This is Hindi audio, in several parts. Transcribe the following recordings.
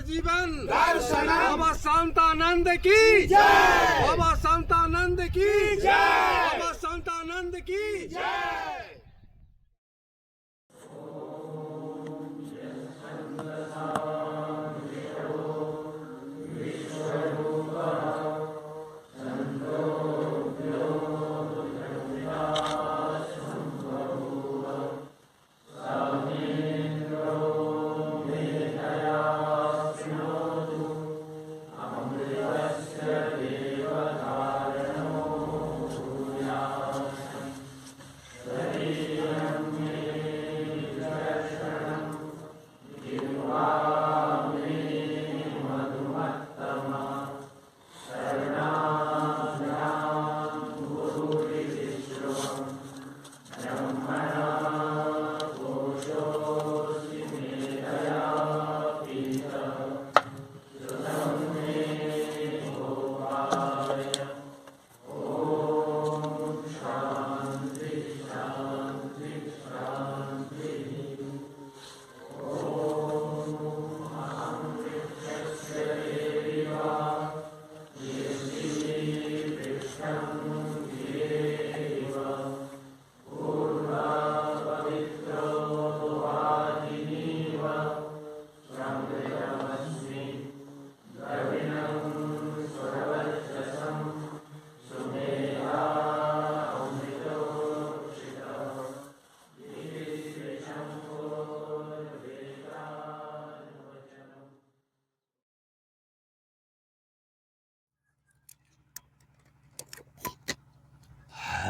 जीवन दर्शनम। बाबा शांतानंद की जय। बाबा शांतानंद की जय। बाबा शांतानंद की जय।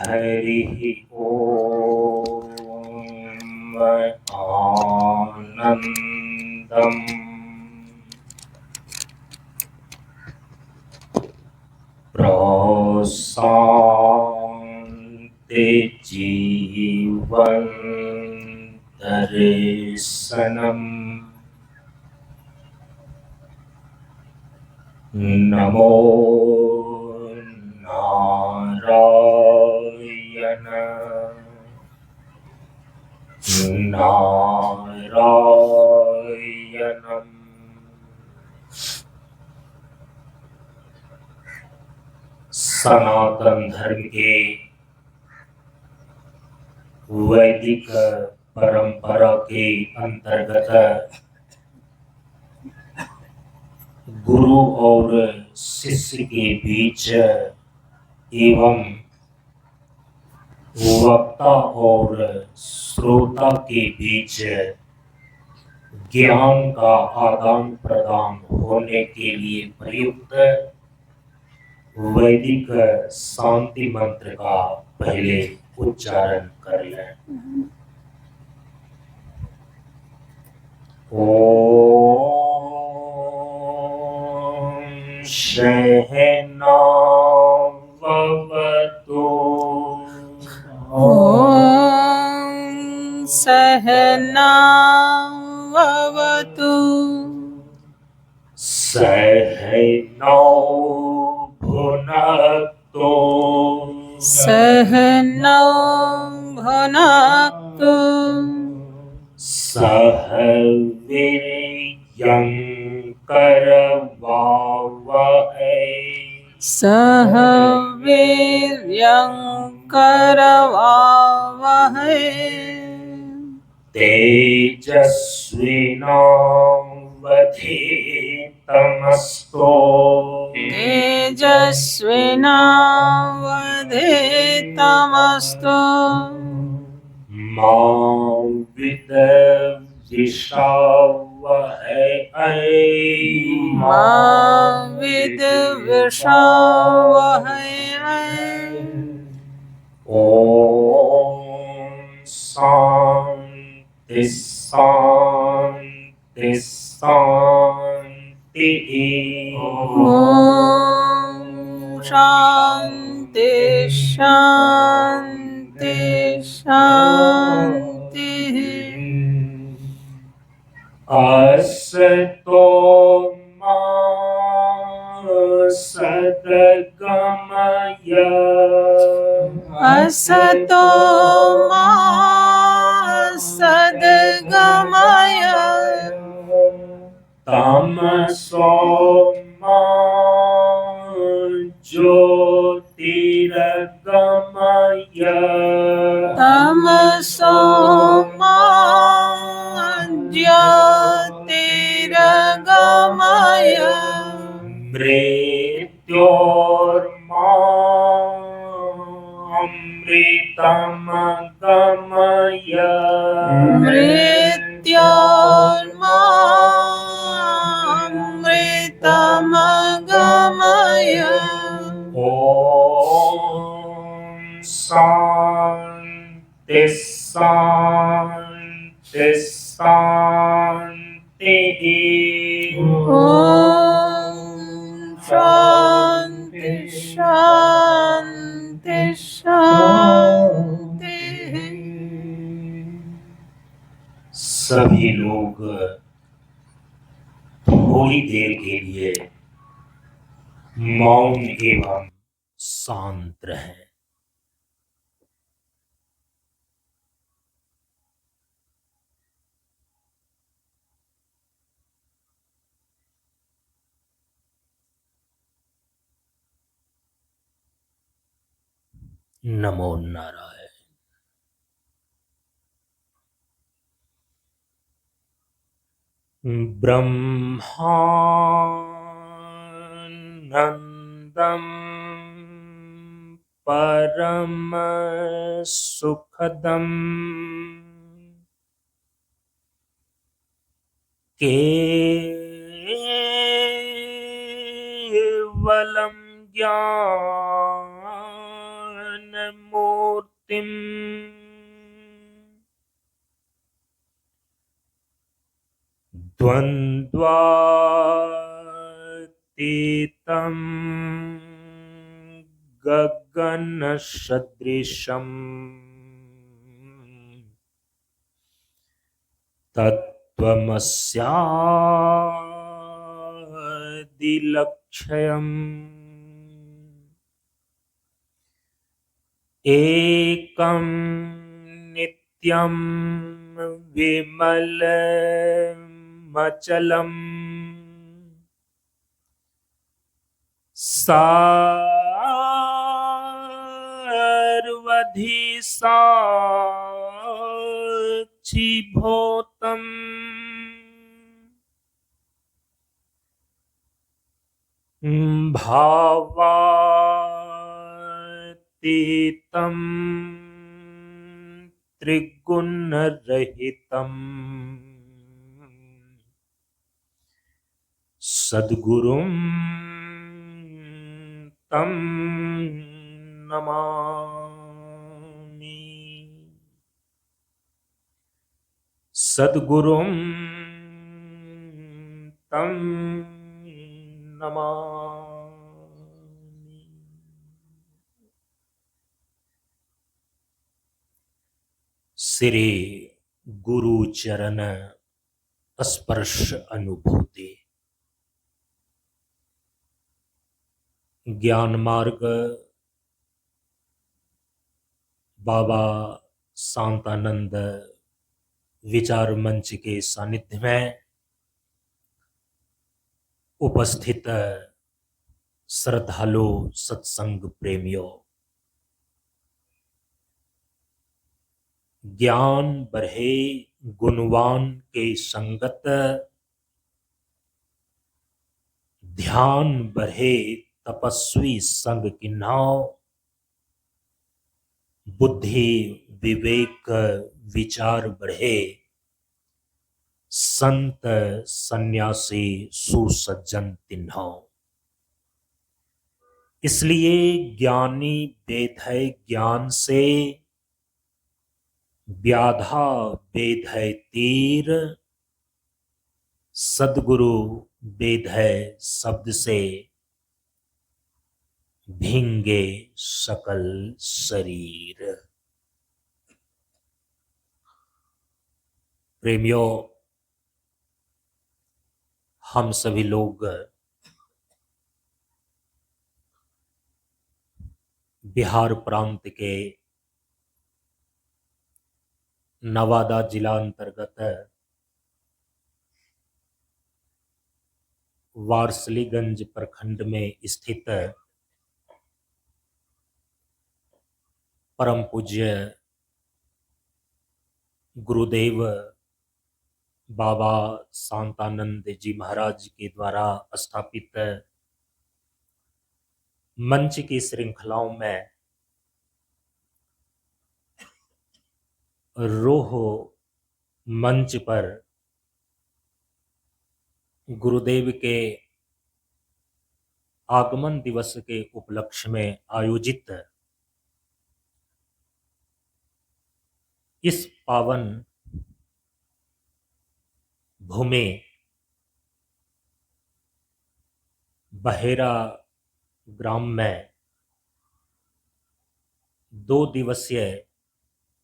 हरि ओम आनंदम प्रशांति जीवन दर्शनम नमो नारायण नारायणम्। सनातन धर्म के वैदिक परंपरा के अंतर्गत गुरु और शिष्य के बीच एवं वक्ता और श्रोता के बीच ज्ञान का आदान प्रदान होने के लिए प्रयुक्त वैदिक शांति मंत्र का पहले उच्चारण कर लें। ओम सहनाववतु ओम सहनाववतु सहनौ भुनक्तु सहनौ भुनक्तु सह वीर्यं करवावहै सह वीर्यं करवावहै तेजस्विनावधीतमस्तु तेजस्विनावधीतमस्तु मा विद्विषावहै मा विद्विषावहै ओम शांति शांति शांति। ओम शांति शांति शांति। असतो मा सद्गमय असतो मा सद्गमय तमसो मा ज्योतिर्गमय तमसो मा ज्योतिर्गमय मृत्योर्मा अमृतमगमय मृत्योर्मामृतमगमय ॐ शान्ति शान्ति शान्तिः ॐ शान्ति शान्ति शान्ति। सभी लोग थोड़ी देर के लिए मौन एवं शांत रहें। नमो नारायण। ब्रह्मानंदं परम सुखदं केवलं ज्ञानमूर्तिम् द्वन्द्वातीतं गगनसदृशम् तत्त्वमस्यादिलक्ष्यम् एकं नित्यं विमलमचलम् सर्वधि साक्षिभूतम् भावातीतं त्रिगुणरहितम् सद्गुरुं तं नमामि। सद्गुरुं तं नमामि। श्री गुरु चरण स्पर्श अनुभूति। ज्ञान मार्ग बाबा शांतानंद विचार मंच के सानिध्य में उपस्थित श्रद्धालु सत्संग प्रेमियों, ज्ञान बढ़े गुणवान के संगत, ध्यान बढ़े तपस्वी संग की नाव, बुद्धि विवेक विचार बढ़े संत सन्यासी सुसज्जन तिन्हो। इसलिए ज्ञानी वेद है ज्ञान से, व्याधा वेद है तीर, सद्गुरु वेद है शब्द से, भींगे सकल शरीर। प्रेमियों, हम सभी लोग बिहार प्रांत के नवादा जिला अंतर्गत वारसलीगंज प्रखंड में स्थित परम पूज्य गुरुदेव बाबा शांतानंद जी महाराज के द्वारा स्थापित मंच की श्रृंखलाओं में रोह मंच पर गुरुदेव के आगमन दिवस के उपलक्ष्य में आयोजित इस पावन भूमि बहेरा ग्राम में 2 दिवसीय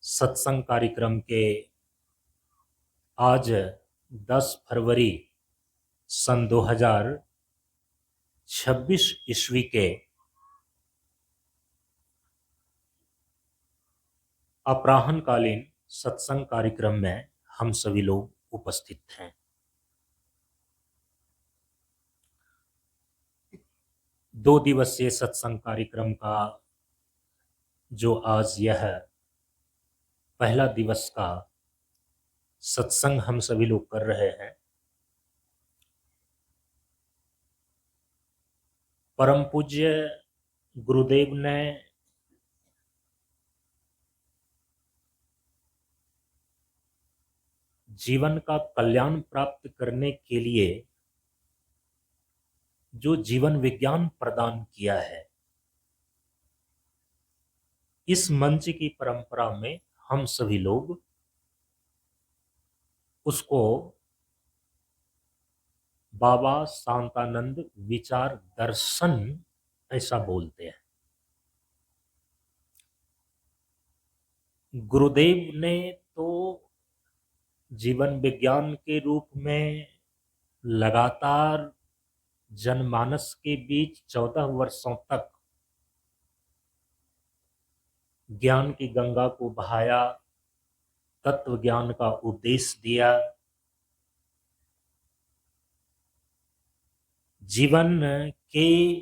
सत्संग कार्यक्रम के आज 10 फरवरी सन 2026 ईस्वी के अपराह्नकालीन सत्संग कार्यक्रम में हम सभी लोग उपस्थित हैं। 2 दिवसीय सत्संग कार्यक्रम का जो आज यह पहला दिवस का सत्संग हम सभी लोग कर रहे हैं, परम पूज्य गुरुदेव ने जीवन का कल्याण प्राप्त करने के लिए जो जीवन विज्ञान प्रदान किया है, इस मंच की परंपरा में हम सभी लोग उसको बाबा शांतानंद विचार दर्शन ऐसा बोलते हैं। गुरुदेव ने तो जीवन विज्ञान के रूप में लगातार जनमानस के बीच 14 वर्षों तक ज्ञान की गंगा को बहाया, तत्व ज्ञान का उपदेश दिया, जीवन के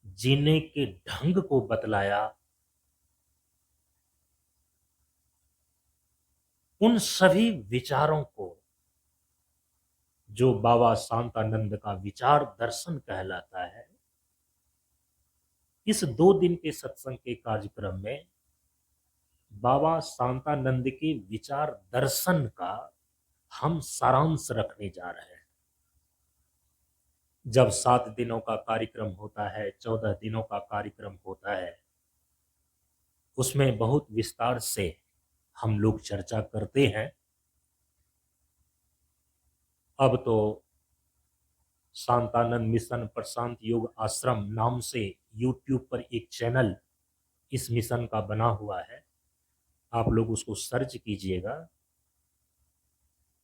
जीने के ढंग को बतलाया। उन सभी विचारों को जो बाबा शांतानंद का विचार दर्शन कहलाता है, इस 2 दिन के सत्संग के कार्यक्रम में बाबा शांतानंद के विचार दर्शन का हम सारांश रखने जा रहे हैं। जब 7 दिनों का कार्यक्रम होता है, 14 दिनों का कार्यक्रम होता है, उसमें बहुत विस्तार से हम लोग चर्चा करते हैं। अब तो शांतानंद मिशन प्रशांत योग आश्रम नाम से YouTube पर एक चैनल इस मिशन का बना हुआ है, आप लोग उसको सर्च कीजिएगा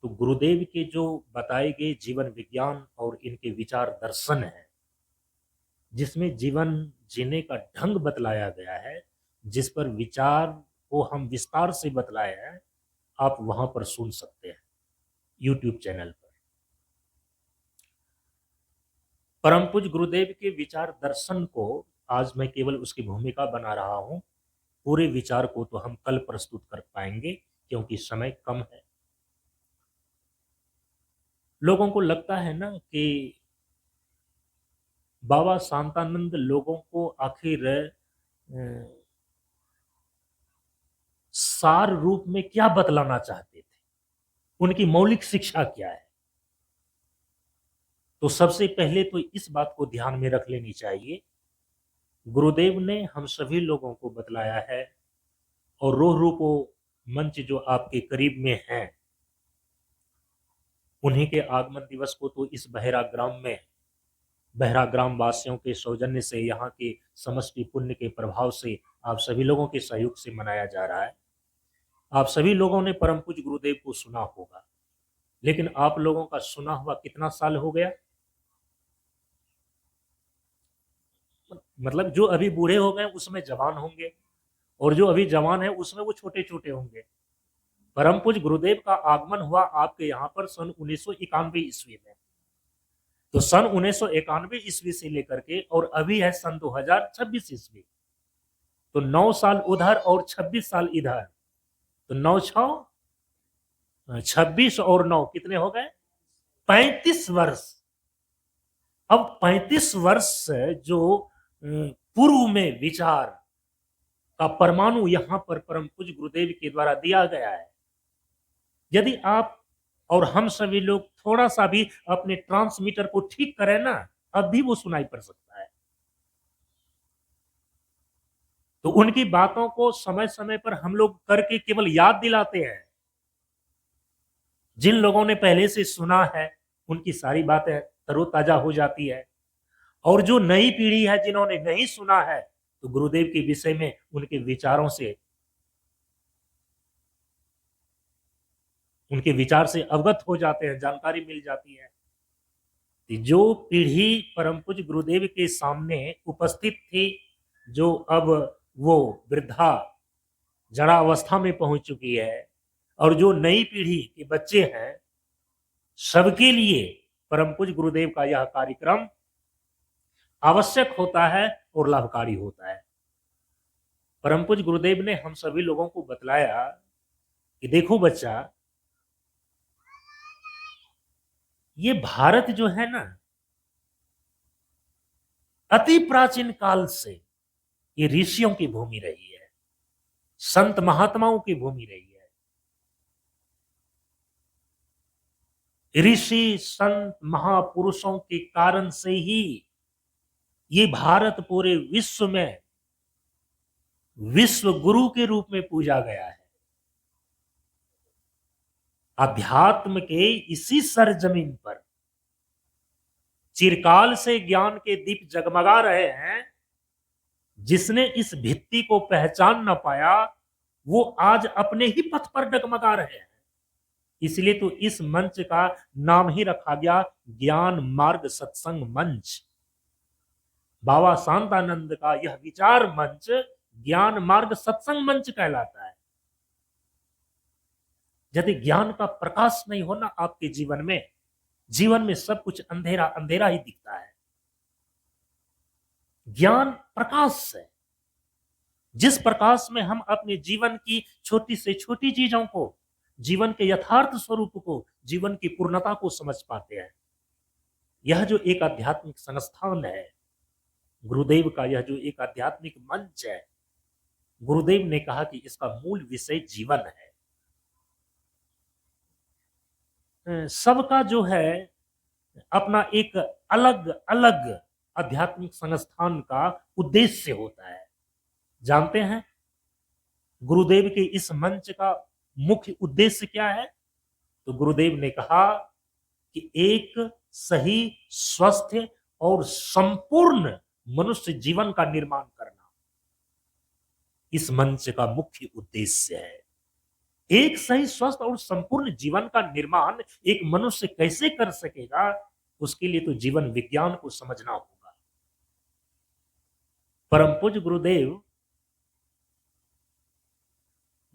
तो गुरुदेव के जो बताए गए जीवन विज्ञान और इनके विचार दर्शन है, जिसमें जीवन जीने का ढंग बतलाया गया है, जिस पर विचार को हम विस्तार से बतलाए हैं, आप वहां पर सुन सकते हैं YouTube चैनल पर। परम पूज्य गुरुदेव के विचार दर्शन को आज मैं केवल उसकी भूमिका बना रहा हूं, पूरे विचार को तो हम कल प्रस्तुत कर पाएंगे क्योंकि समय कम है। लोगों को लगता है ना कि बाबा शांतानंद लोगों को आखिर सार रूप में क्या बतलाना चाहते थे, उनकी मौलिक शिक्षा क्या है। तो सबसे पहले तो इस बात को ध्यान में रख लेनी चाहिए, गुरुदेव ने हम सभी लोगों को बतलाया है और रोह रूपो मंच जो आपके करीब में हैं, उन्हीं के आगमन दिवस को तो इस बहेरा ग्राम में बहेरा ग्राम वासियों के सौजन्य से, यहाँ के समष्टि पुण्य के प्रभाव से, आप सभी लोगों के सहयोग से मनाया जा रहा है। आप सभी लोगों ने परम पूज्य गुरुदेव को सुना होगा, लेकिन आप लोगों का सुना हुआ कितना साल हो गया? मतलब जो अभी बूढ़े हो गए उसमें जवान होंगे, और जो अभी जवान है उसमें वो छोटे छोटे होंगे। परम पूज्य गुरुदेव का आगमन हुआ आपके यहाँ पर सन 1991 ईस्वी में। तो सन 1991 ईस्वी से लेकर के और अभी है सन 2026 ईस्वी, तो 9 साल उधर और 26 साल इधर, तो 9 6 26 और 9 कितने हो गए? 35 वर्ष। अब 35 वर्ष जो पूर्व में विचार का परमाणु यहां पर परम पूज्य गुरुदेव के द्वारा दिया गया है, यदि आप और हम सभी लोग थोड़ा सा भी अपने ट्रांसमीटर को ठीक करें ना, अब भी वो सुनाई पड़ सकता है। तो उनकी बातों को समय समय पर हम लोग करके केवल याद दिलाते हैं। जिन लोगों ने पहले से सुना है उनकी सारी बातें तरोताजा हो जाती है, और जो नई पीढ़ी है जिन्होंने नहीं सुना है तो गुरुदेव के विषय में उनके विचारों से, उनके विचार से अवगत हो जाते हैं, जानकारी मिल जाती है। जो पीढ़ी परम पूज्य गुरुदेव के सामने उपस्थित थी, जो अब वो वृद्धा जड़ा अवस्था में पहुंच चुकी है, और जो नई पीढ़ी के बच्चे हैं, सबके लिए परम पूज्य गुरुदेव का यह कार्यक्रम आवश्यक होता है और लाभकारी होता है। परम पूज्य गुरुदेव ने हम सभी लोगों को बतलाया कि देखो बच्चा, ये भारत जो है ना, अति प्राचीन काल से ये ऋषियों की भूमि रही है, संत महात्माओं की भूमि रही है। ऋषि संत महापुरुषों के कारण से ही ये भारत पूरे विश्व में विश्व गुरु के रूप में पूजा गया है। अध्यात्म के इसी सरजमीन पर चिरकाल से ज्ञान के दीप जगमगा रहे हैं। जिसने इस भित्ति को पहचान न पाया वो आज अपने ही पथ पर डगमगा रहे हैं। इसलिए तो इस मंच का नाम ही रखा गया ज्ञान मार्ग सत्संग मंच। बाबा शांतानंद का यह विचार मंच ज्ञान मार्ग सत्संग मंच कहलाता है। यदि ज्ञान का प्रकाश नहीं होना आपके जीवन में सब कुछ अंधेरा अंधेरा ही दिखता है। ज्ञान प्रकाश है, जिस प्रकाश में हम अपने जीवन की छोटी से छोटी चीजों को, जीवन के यथार्थ स्वरूप को, जीवन की पूर्णता को समझ पाते हैं। यह जो एक आध्यात्मिक संस्थान है गुरुदेव का, यह जो एक आध्यात्मिक मंच है, गुरुदेव ने कहा कि इसका मूल विषय जीवन है। सबका जो है अपना एक अलग अलग आध्यात्मिक संस्थान का उद्देश्य होता है। जानते हैं गुरुदेव के इस मंच का मुख्य उद्देश्य क्या है? तो गुरुदेव ने कहा कि एक सही, स्वस्थ और संपूर्ण मनुष्य जीवन का निर्माण करना इस मंच का मुख्य उद्देश्य है। एक सही, स्वस्थ और संपूर्ण जीवन का निर्माण एक मनुष्य कैसे कर सकेगा? उसके लिए तो जीवन विज्ञान को समझना होगा। परम पूज्य गुरुदेव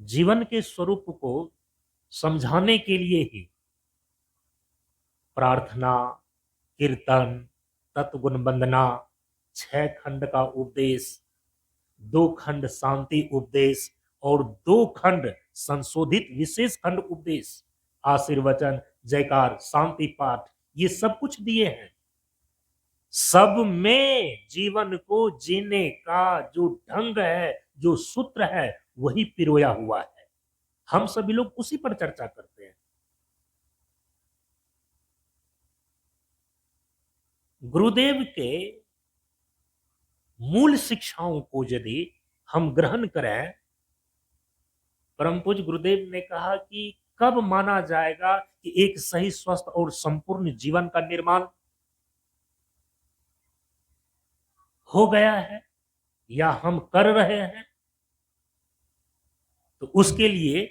जीवन के स्वरूप को समझाने के लिए ही प्रार्थना, कीर्तन, तत्वगुण वंदना, 6 खंड का उपदेश, 2 खंड शांति उपदेश और 2 खंड संशोधित विशेष खंड उपदेश, आशीर्वचन, जयकार, शांति पाठ, ये सब कुछ दिए हैं। सब में जीवन को जीने का जो ढंग है, जो सूत्र है, वही पिरोया हुआ है। हम सभी लोग उसी पर चर्चा करते हैं। गुरुदेव के मूल शिक्षाओं को यदि हम ग्रहण करें, परम पूज्य गुरुदेव ने कहा कि कब माना जाएगा कि एक सही, स्वस्थ और संपूर्ण जीवन का निर्माण हो गया है या हम कर रहे हैं। तो उसके लिए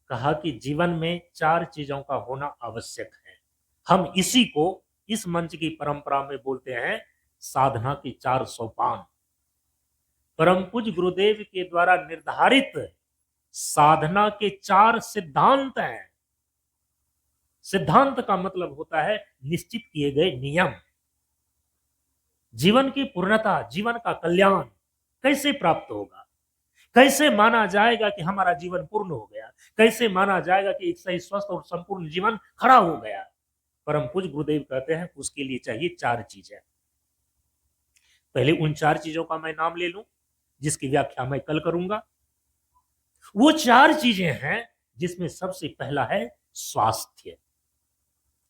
कहा कि जीवन में 4 चीजों का होना आवश्यक है। हम इसी को इस मंच की परंपरा में बोलते हैं साधना के 4 सोपान। परम पूज्य गुरुदेव के द्वारा निर्धारित साधना के 4 सिद्धांत हैं। सिद्धांत का मतलब होता है निश्चित किए गए नियम। जीवन की पूर्णता, जीवन का कल्याण कैसे प्राप्त होगा, कैसे माना जाएगा कि हमारा जीवन पूर्ण हो गया, कैसे माना जाएगा कि एक सही स्वस्थ और संपूर्ण जीवन खड़ा हो गया। परम पूज्य गुरुदेव कहते हैं उसके लिए चाहिए 4 चीजें। पहले उन 4 चीजों का मैं नाम ले लूं जिसकी व्याख्या मैं कल करूंगा। वो 4 चीजें हैं जिसमें सबसे पहला है स्वास्थ्य।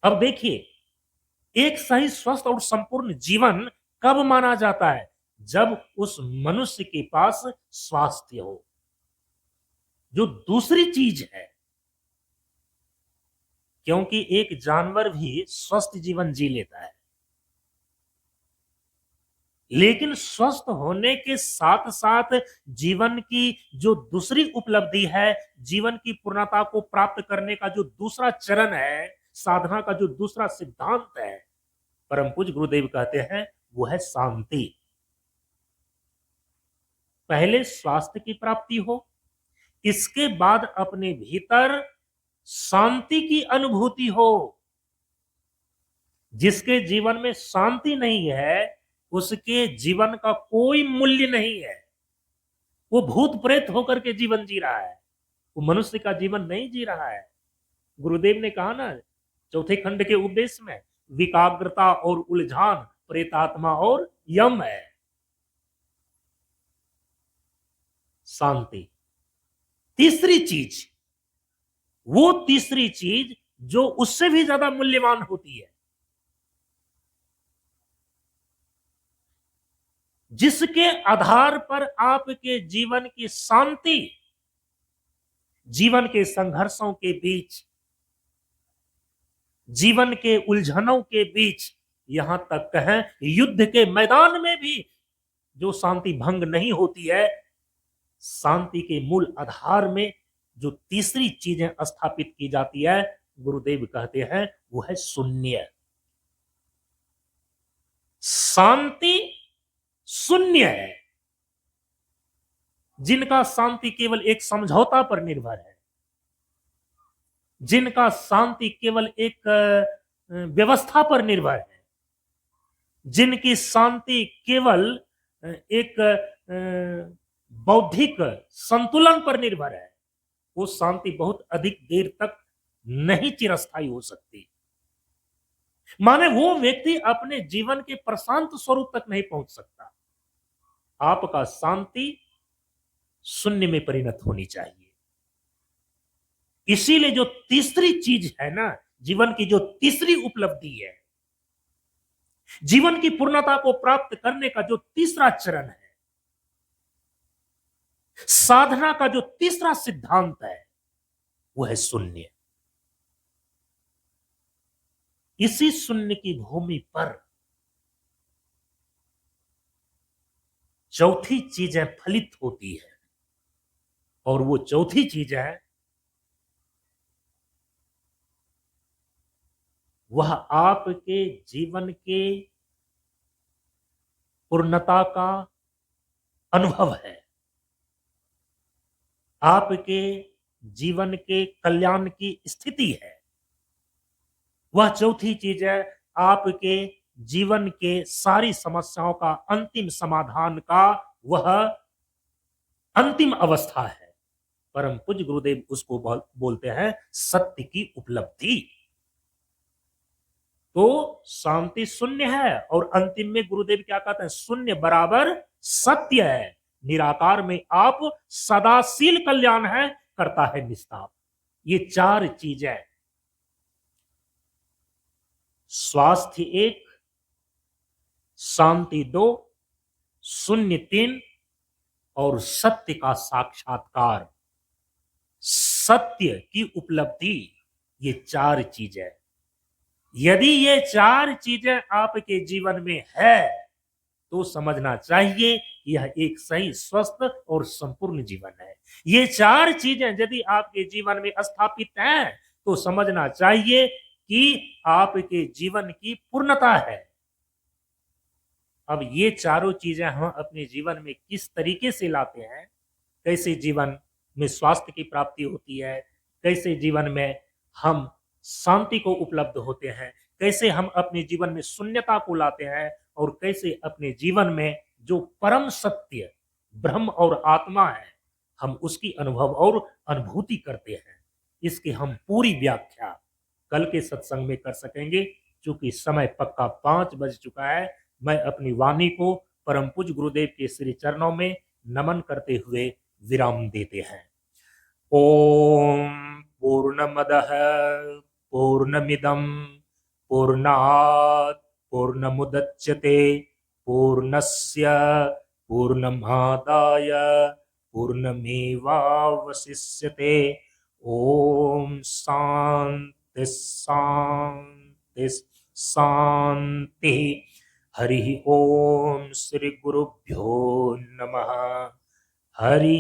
अब देखिए, एक सही स्वस्थ और संपूर्ण जीवन कब माना जाता है? जब उस मनुष्य के पास स्वास्थ्य हो। जो दूसरी चीज है, क्योंकि एक जानवर भी स्वस्थ जीवन जी लेता है, लेकिन स्वस्थ होने के साथ साथ जीवन की जो दूसरी उपलब्धि है, जीवन की पूर्णता को प्राप्त करने का जो दूसरा चरण है, साधना का जो दूसरा सिद्धांत है, परम पूज्य गुरुदेव कहते हैं वो है शांति। पहले स्वास्थ्य की प्राप्ति हो, इसके बाद अपने भीतर शांति की अनुभूति हो। जिसके जीवन में शांति नहीं है उसके जीवन का कोई मूल्य नहीं है। वो भूत प्रेत होकर के जीवन जी रहा है, वो मनुष्य का जीवन नहीं जी रहा है। गुरुदेव ने कहा ना चौथे खंड के उपदेश में, विकाग्रता और उलझान प्रेतात्मा और यम है। शांति तीसरी चीज, वो तीसरी चीज जो उससे भी ज्यादा मूल्यवान होती है, जिसके आधार पर आपके जीवन की शांति, जीवन के संघर्षों के बीच, जीवन के उलझनों के बीच, यहां तक कहें युद्ध के मैदान में भी जो शांति भंग नहीं होती है, शांति के मूल आधार में जो तीसरी चीजें स्थापित की जाती है, गुरुदेव कहते हैं वो है शून्य। शांति शून्य है। जिनका शांति केवल एक समझौता पर निर्भर है, जिनका शांति केवल एक व्यवस्था पर निर्भर है, जिनकी शांति केवल एक बौद्धिक संतुलन पर निर्भर है, वो शांति बहुत अधिक देर तक नहीं चिरस्थायी हो सकती। माने वो व्यक्ति अपने जीवन के प्रशांत स्वरूप तक नहीं पहुंच सकता। आपका शांति शून्य में परिणत होनी चाहिए। इसीलिए जो तीसरी चीज है ना, जीवन की जो तीसरी उपलब्धि है, जीवन की पूर्णता को प्राप्त करने का जो तीसरा चरण है, साधना का जो तीसरा सिद्धांत है, वो है शून्य। इसी शून्य की भूमि पर चौथी चीजें फलित होती है, और वो चौथी चीज है वह आपके जीवन के पूर्णता का अनुभव है, आपके जीवन के कल्याण की स्थिति है। वह चौथी चीज है आपके जीवन के सारी समस्याओं का अंतिम समाधान का वह अंतिम अवस्था है। परम पूज्य गुरुदेव उसको बोलते हैं सत्य की उपलब्धि। तो शांति शून्य है, और अंतिम में गुरुदेव क्या कहते हैं? शून्य बराबर सत्य है। निराकार में आप सदाशील कल्याण है, करता है निस्ताप। ये 4 चीजें, स्वास्थ्य 1, शांति 2, शून्य 3 और सत्य का साक्षात्कार, सत्य की उपलब्धि, ये 4 चीजें। यदि ये 4 चीजें आपके जीवन में है तो समझना चाहिए यह एक सही स्वस्थ और संपूर्ण जीवन है। ये 4 चीजें यदि आपके जीवन में स्थापित हैं तो समझना चाहिए कि आपके जीवन की पूर्णता है। अब ये चारों चीजें हम अपने जीवन में किस तरीके से लाते हैं, कैसे जीवन में स्वास्थ्य की प्राप्ति होती है, कैसे जीवन में हम शांति को उपलब्ध होते हैं, कैसे हम अपने जीवन में शून्यता को लाते हैं और कैसे अपने जीवन में जो परम सत्य ब्रह्म और आत्मा है हम उसकी अनुभव और अनुभूति करते हैं। इसकी हम पूरी व्याख्या कल के सत्संग में कर सकेंगे। चूंकि समय पक्का 5 बज चुका है, मैं अपनी वाणी को परम पूज्य गुरुदेव के श्री चरणों में नमन करते हुए विराम देते हैं। ओम पूर्णमदः पूर्णमिदं पूर्णात् पूर्णमुदच्यते पूर्णस्य पूर्णमादाय पूर्णमेवावशिष्यते। ओम शांति शांति शांति। हरि ओम। श्री गुरुभ्यो नमः। हरि